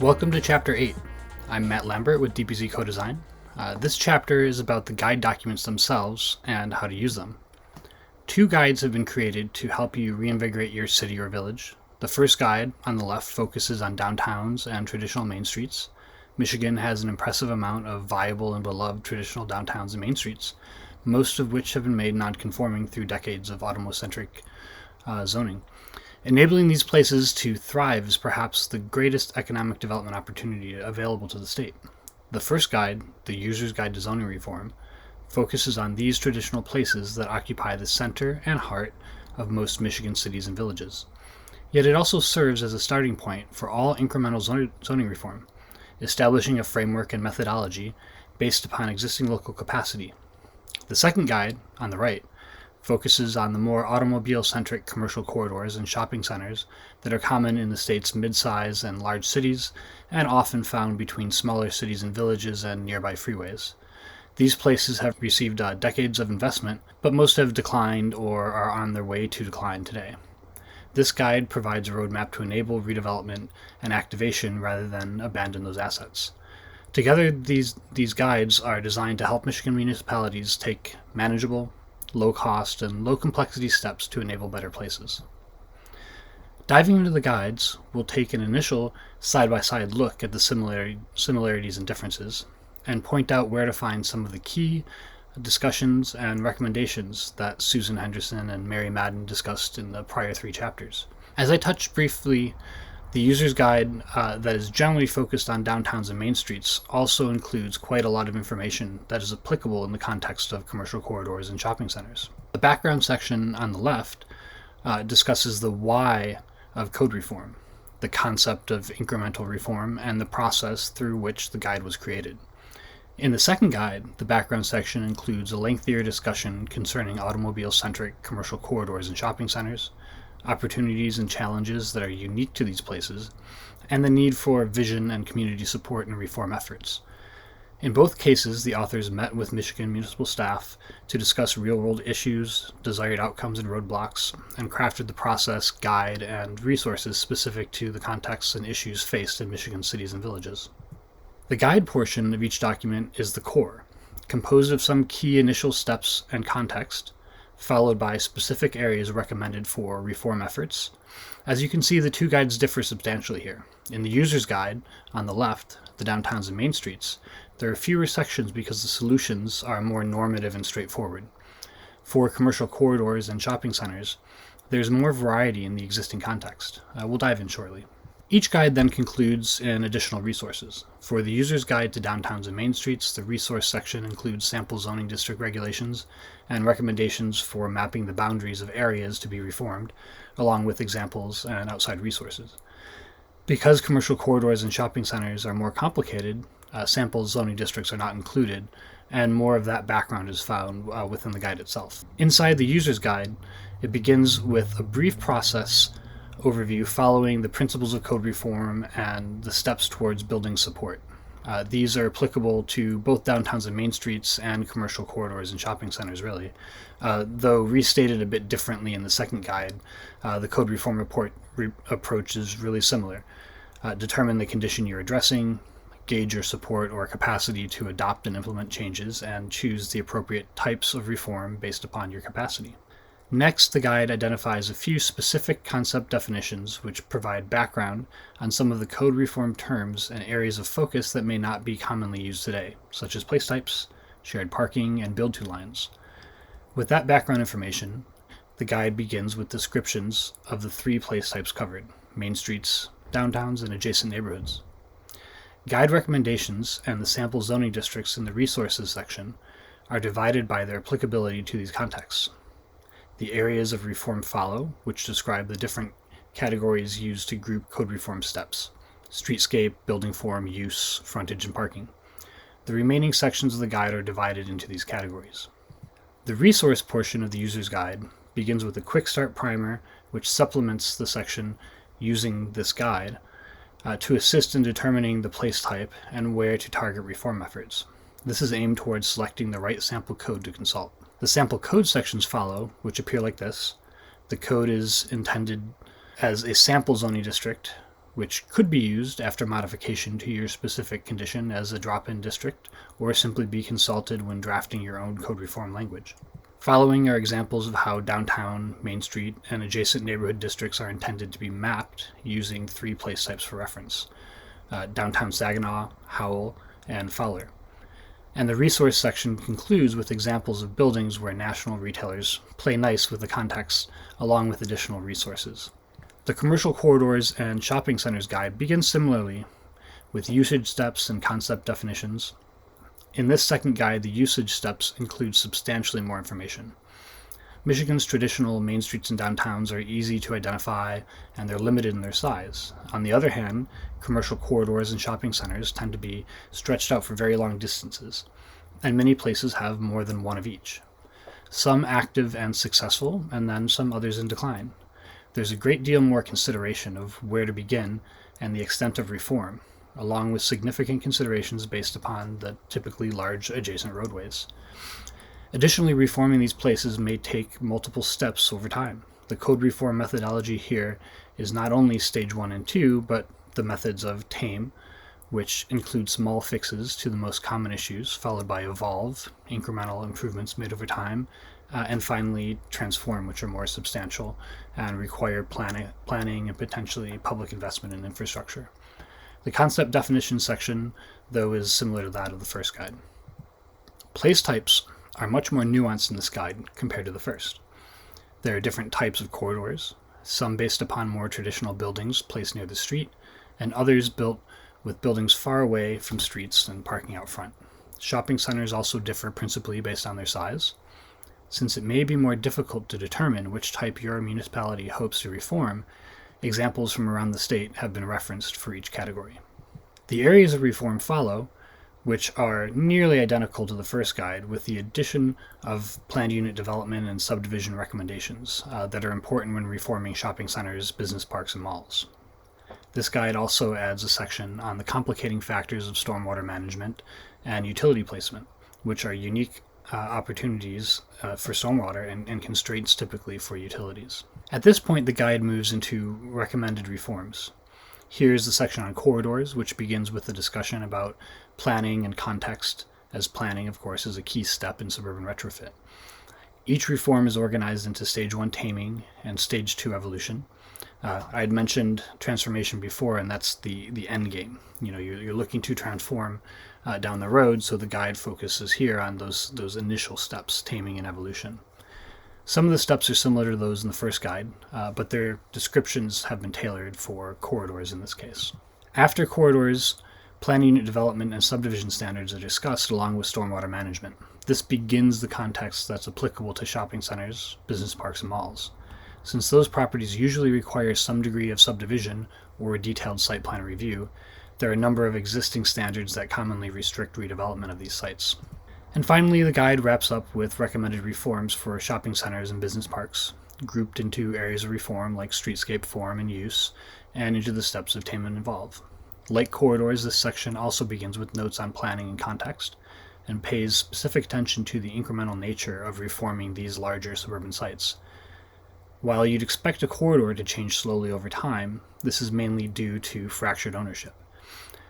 Welcome to Chapter 8. I'm Matt Lambert with DPZ Co-Design. This chapter is about the guide documents themselves and how to use them. Two guides have been created to help you reinvigorate your city or village. The first guide, on the left, focuses on downtowns and traditional main streets. Michigan has an impressive amount of viable and beloved traditional downtowns and main streets, most of which have been made non-conforming through decades of automocentric zoning. Enabling these places to thrive is perhaps the greatest economic development opportunity available to the state. The first guide, the User's Guide to Zoning Reform, focuses on these traditional places that occupy the center and heart of most Michigan cities and villages. Yet it also serves as a starting point for all incremental zoning reform, establishing a framework and methodology based upon existing local capacity. The second guide, on the right, focuses on the more automobile-centric commercial corridors and shopping centers that are common in the state's mid-size and large cities and often found between smaller cities and villages and nearby freeways. These places have received decades of investment, but most have declined or are on their way to decline today. This guide provides a roadmap to enable redevelopment and activation rather than abandon those assets. Together, these guides are designed to help Michigan municipalities take manageable, low-cost, and low-complexity steps to enable better places. Diving into the guides, we'll take an initial side-by-side look at the similarities and differences, and point out where to find some of the key discussions and recommendations that Susan Henderson and Mary Madden discussed in the prior 3 chapters. As I touched briefly, the user's guide that is generally focused on downtowns and main streets also includes quite a lot of information that is applicable in the context of commercial corridors and shopping centers. The background section on the left discusses the why of code reform, the concept of incremental reform, and the process through which the guide was created. In the second guide, the background section includes a lengthier discussion concerning automobile-centric commercial corridors and shopping centers, opportunities and challenges that are unique to these places, and the need for vision and community support in reform efforts. In both cases, the authors met with Michigan municipal staff to discuss real-world issues, desired outcomes and roadblocks, and crafted the process, guide, and resources specific to the contexts and issues faced in Michigan cities and villages. The guide portion of each document is the core, composed of some key initial steps and context, followed by specific areas recommended for reform efforts. As you can see, the two guides differ substantially here. In the user's guide, on the left, the downtowns and main streets, there are fewer sections because the solutions are more normative and straightforward. For commercial corridors and shopping centers, there's more variety in the existing context. We'll dive in shortly. Each guide then concludes in additional resources. For the user's guide to downtowns and main streets, the resource section includes sample zoning district regulations and recommendations for mapping the boundaries of areas to be reformed, along with examples and outside resources. Because commercial corridors and shopping centers are more complicated, sample zoning districts are not included, and more of that background is found within the guide itself. Inside the user's guide, it begins with a brief process overview following the principles of code reform and the steps towards building support. These are applicable to both downtowns and main streets and commercial corridors and shopping centers, really. Though restated a bit differently in the second guide, the code reform approach is really similar. Determine the condition you're addressing, gauge your support or capacity to adopt and implement changes, and choose the appropriate types of reform based upon your capacity. Next, the guide identifies a few specific concept definitions which provide background on some of the code reform terms and areas of focus that may not be commonly used today, such as place types, shared parking, and build-to lines. With that background information, the guide begins with descriptions of the 3 place types covered: main streets, downtowns, and adjacent neighborhoods. Guide recommendations and the sample zoning districts in the resources section are divided by their applicability to these contexts. The areas of reform follow, which describe the different categories used to group code reform steps: streetscape, building form, use, frontage, and parking. The remaining sections of the guide are divided into these categories. The resource portion of the user's guide begins with a quick start primer, which supplements the section using this guide to assist in determining the place type and where to target reform efforts. This is aimed towards selecting the right sample code to consult. The sample code sections follow, which appear like this. The code is intended as a sample zoning district which could be used after modification to your specific condition as a drop-in district, or simply be consulted when drafting your own code reform language. Following are examples of how downtown, Main Street, and adjacent neighborhood districts are intended to be mapped using 3 place types for reference: downtown Saginaw, Howell, and Fowler. And the resource section concludes with examples of buildings where national retailers play nice with the context, along with additional resources. The Commercial Corridors and Shopping Centers guide begins similarly with usage steps and concept definitions. In this second guide, the usage steps include substantially more information. Michigan's traditional main streets and downtowns are easy to identify, and they're limited in their size. On the other hand, commercial corridors and shopping centers tend to be stretched out for very long distances, and many places have more than one of each. Some active and successful, and then some others in decline. There's a great deal more consideration of where to begin and the extent of reform, along with significant considerations based upon the typically large adjacent roadways. Additionally, reforming these places may take multiple steps over time. The code reform methodology here is not only stage 1 and 2, but the methods of TAME, which include small fixes to the most common issues, followed by evolve, incremental improvements made over time, and finally transform, which are more substantial and require planning and potentially public investment in infrastructure. The concept definition section, though, is similar to that of the first guide. Place types are much more nuanced in this guide compared to the first. There are different types of corridors, some based upon more traditional buildings placed near the street, and others built with buildings far away from streets and parking out front. Shopping centers also differ principally based on their size. Since it may be more difficult to determine which type your municipality hopes to reform, examples from around the state have been referenced for each category. The areas of reform follow, which are nearly identical to the first guide, with the addition of planned unit development and subdivision recommendations that are important when reforming shopping centers, business parks, and malls. This guide also adds a section on the complicating factors of stormwater management and utility placement, which are unique opportunities for stormwater and constraints typically for utilities. At this point, the guide moves into recommended reforms. Here's the section on corridors, which begins with a discussion about planning and context, as planning, of course, is a key step in suburban retrofit. Each reform is organized into stage 1 taming and stage 2 evolution. I had mentioned transformation before, and that's the end game. You're looking to transform down the road, so the guide focuses here on those initial steps, taming and evolution. Some of the steps are similar to those in the first guide, but their descriptions have been tailored for corridors in this case. After corridors, plan unit development and subdivision standards are discussed along with stormwater management. This begins the context that's applicable to shopping centers, business parks, and malls. Since those properties usually require some degree of subdivision or a detailed site plan review, there are a number of existing standards that commonly restrict redevelopment of these sites. And finally, the guide wraps up with recommended reforms for shopping centers and business parks, grouped into areas of reform like streetscape form and use, and into the steps of tame and evolve. Like corridors, this section also begins with notes on planning and context, and pays specific attention to the incremental nature of reforming these larger suburban sites. While you'd expect a corridor to change slowly over time, this is mainly due to fractured ownership.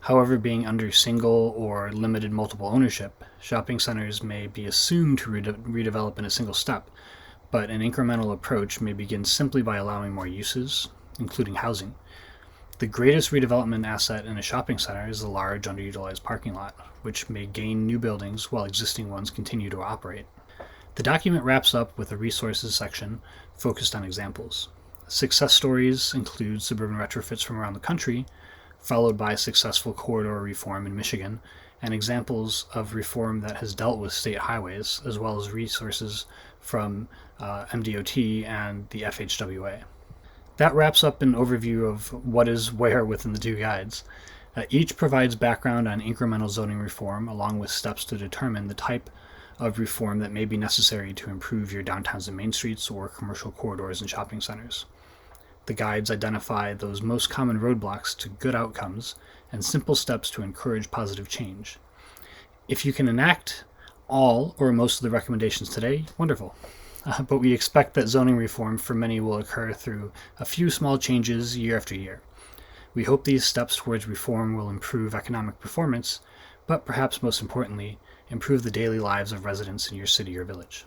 However, being under single or limited multiple ownership, shopping centers may be assumed to redevelop in a single step, but an incremental approach may begin simply by allowing more uses, including housing. The greatest redevelopment asset in a shopping center is the large underutilized parking lot, which may gain new buildings while existing ones continue to operate. The document wraps up with a resources section focused on examples. Success stories include suburban retrofits from around the country, followed by successful corridor reform in Michigan, and examples of reform that has dealt with state highways, as well as resources from MDOT and the FHWA. That wraps up an overview of what is where within the two guides. Each provides background on incremental zoning reform, along with steps to determine the type of reform that may be necessary to improve your downtowns and main streets or commercial corridors and shopping centers. The guides identify those most common roadblocks to good outcomes and simple steps to encourage positive change. If you can enact all or most of the recommendations today, wonderful. But we expect that zoning reform for many will occur through a few small changes year after year. We hope these steps towards reform will improve economic performance, but perhaps most importantly, improve the daily lives of residents in your city or village.